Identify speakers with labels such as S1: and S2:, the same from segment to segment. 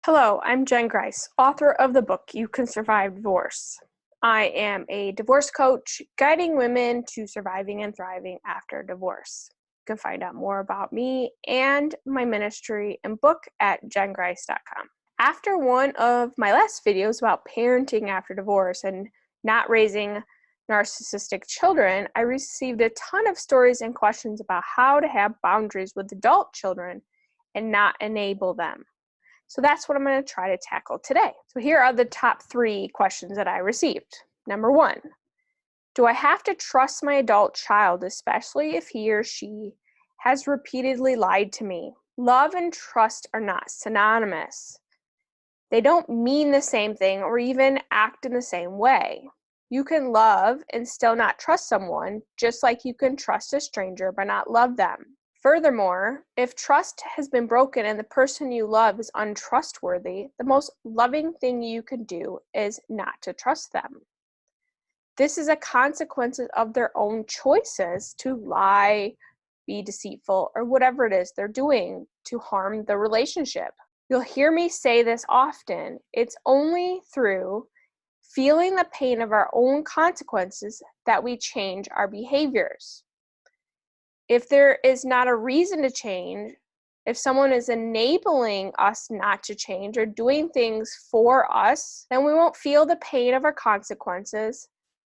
S1: Hello, I'm Jen Grice, author of the book You Can Survive Divorce. I am a divorce coach guiding women to surviving and thriving after divorce. You can find out more about me and my ministry and book at jengrice.com. After one of my last videos about parenting after divorce and not raising narcissistic children, I received a ton of stories and questions about how to have boundaries with adult children and not enable them. So that's what I'm going to try to tackle today. So here are the top 3 questions that I received. Number 1, do I have to trust my adult child, especially if he or she has repeatedly lied to me? Love and trust are not synonymous. They don't mean the same thing or even act in the same way. You can love and still not trust someone, just like you can trust a stranger but not love them. Furthermore, if trust has been broken and the person you love is untrustworthy, the most loving thing you can do is not to trust them. This is a consequence of their own choices to lie, be deceitful, or whatever it is they're doing to harm the relationship. You'll hear me say this often. It's only through feeling the pain of our own consequences that we change our behaviors. If there is not a reason to change, if someone is enabling us not to change or doing things for us, then we won't feel the pain of our consequences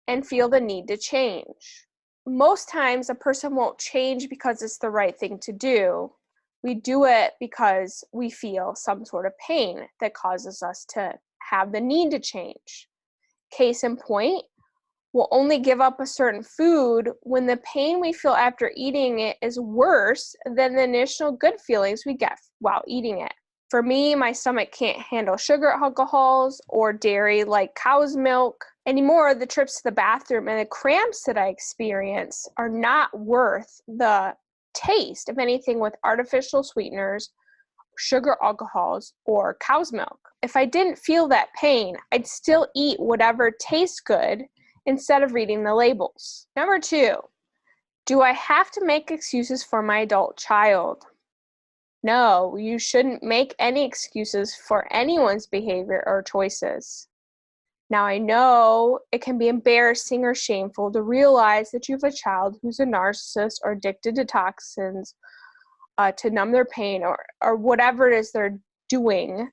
S1: and feel the need to change. Most times, a person won't change because it's the right thing to do. We do it because we feel some sort of pain that causes us to have the need to change. Case in point, we'll only give up a certain food when the pain we feel after eating it is worse than the initial good feelings we get while eating it. For me, my stomach can't handle sugar alcohols or dairy like cow's milk anymore. The trips to the bathroom and the cramps that I experience are not worth the taste of anything with artificial sweeteners, sugar alcohols, or cow's milk. If I didn't feel that pain, I'd still eat whatever tastes good instead of reading the labels. Number 2, do I have to make excuses for my adult child? No, you shouldn't make any excuses for anyone's behavior or choices. Now, I know it can be embarrassing or shameful to realize that you have a child who's a narcissist or addicted to toxins to numb their pain or whatever it is they're doing.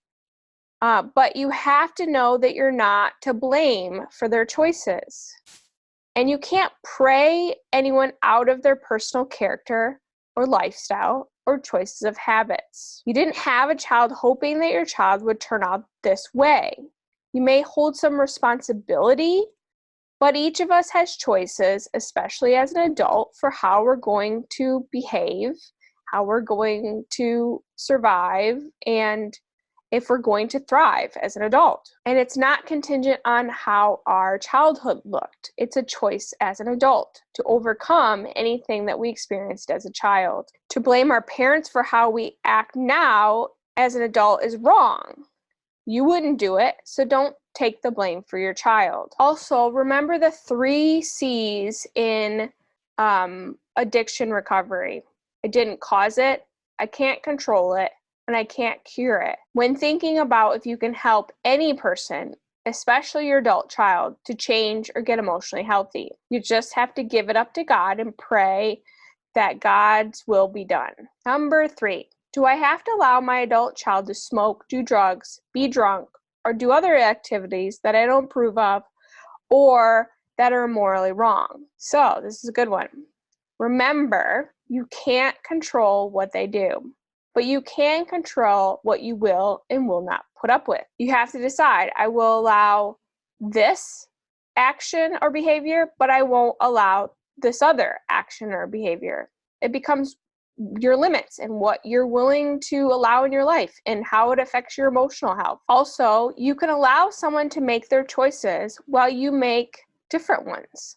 S1: But you have to know that you're not to blame for their choices. And you can't pray anyone out of their personal character or lifestyle or choices of habits. You didn't have a child hoping that your child would turn out this way. You may hold some responsibility, but each of us has choices, especially as an adult, for how we're going to behave, how we're going to survive, and if we're going to thrive as an adult. And it's not contingent on how our childhood looked. It's a choice as an adult to overcome anything that we experienced as a child. To blame our parents for how we act now as an adult is wrong. You wouldn't do it, so don't take the blame for your child. Also, remember the 3 C's in addiction recovery. I didn't cause it, I can't control it, and I can't cure it. When thinking about if you can help any person, especially your adult child, to change or get emotionally healthy, you just have to give it up to God and pray that God's will be done. Number 3, do I have to allow my adult child to smoke, do drugs, be drunk, or do other activities that I don't approve of or that are morally wrong? So this is a good one. Remember, you can't control what they do, but you can control what you will and will not put up with. You have to decide, I will allow this action or behavior, but I won't allow this other action or behavior. It becomes your limits and what you're willing to allow in your life and how it affects your emotional health. Also, you can allow someone to make their choices while you make different ones,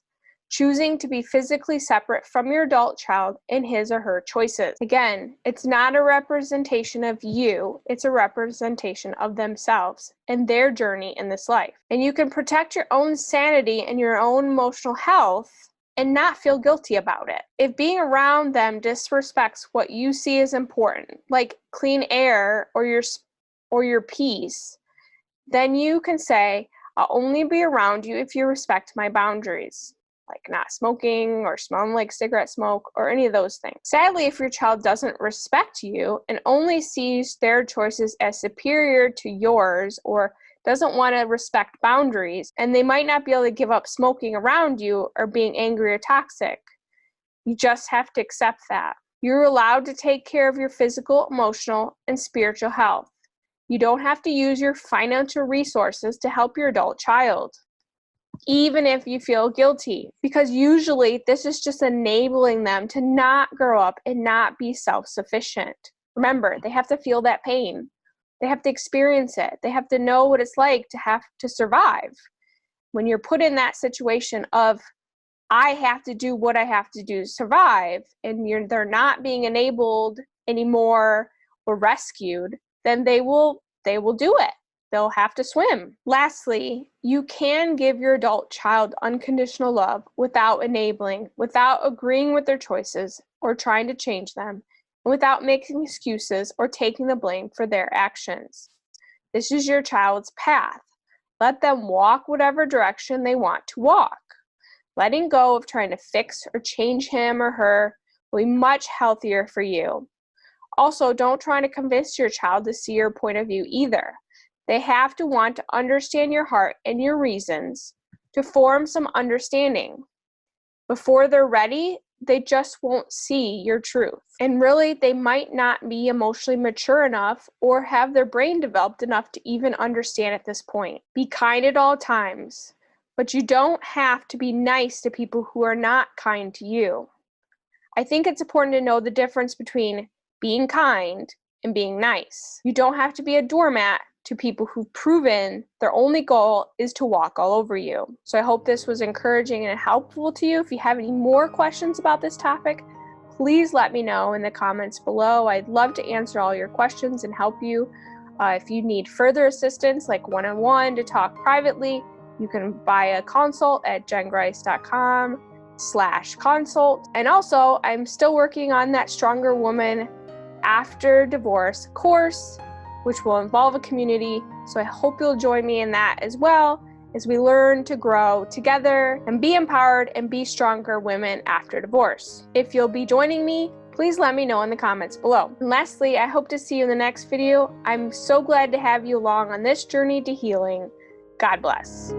S1: choosing to be physically separate from your adult child and his or her choices. Again, it's not a representation of you, it's a representation of themselves and their journey in this life. And you can protect your own sanity and your own emotional health and not feel guilty about it. If being around them disrespects what you see as important, like clean air or your or your peace, then you can say, I'll only be around you if you respect my boundaries, like not smoking or smelling like cigarette smoke or any of those things. Sadly, if your child doesn't respect you and only sees their choices as superior to yours or doesn't want to respect boundaries, and they might not be able to give up smoking around you or being angry or toxic. You just have to accept that. You're allowed to take care of your physical, emotional, and spiritual health. You don't have to use your financial resources to help your adult child, even if you feel guilty, because usually this is just enabling them to not grow up and not be self-sufficient. Remember, they have to feel that pain. They have to experience it. They have to know what it's like to have to survive. When you're put in that situation of, I have to do what I have to do to survive, and they're not being enabled anymore or rescued, then they will do it. They'll have to swim. Lastly, you can give your adult child unconditional love without enabling, without agreeing with their choices or trying to change them, and without making excuses or taking the blame for their actions. This is your child's path. Let them walk whatever direction they want to walk. Letting go of trying to fix or change him or her will be much healthier for you. Also, don't try to convince your child to see your point of view either. They have to want to understand your heart and your reasons to form some understanding. Before they're ready, they just won't see your truth. And really, they might not be emotionally mature enough or have their brain developed enough to even understand at this point. Be kind at all times, but you don't have to be nice to people who are not kind to you. I think it's important to know the difference between being kind and being nice. You don't have to be a doormat to people who've proven their only goal is to walk all over you. So I hope this was encouraging and helpful to you. If you have any more questions about this topic, please let me know in the comments below. I'd love to answer all your questions and help you. If you need further assistance, like one-on-one to talk privately, you can buy a consult at jengrice.com/consult. And also, I'm still working on that Stronger Woman After Divorce course, which will involve a community. So I hope you'll join me in that as well, as we learn to grow together and be empowered and be stronger women after divorce. If you'll be joining me, please let me know in the comments below. And lastly, I hope to see you in the next video. I'm so glad to have you along on this journey to healing. God bless.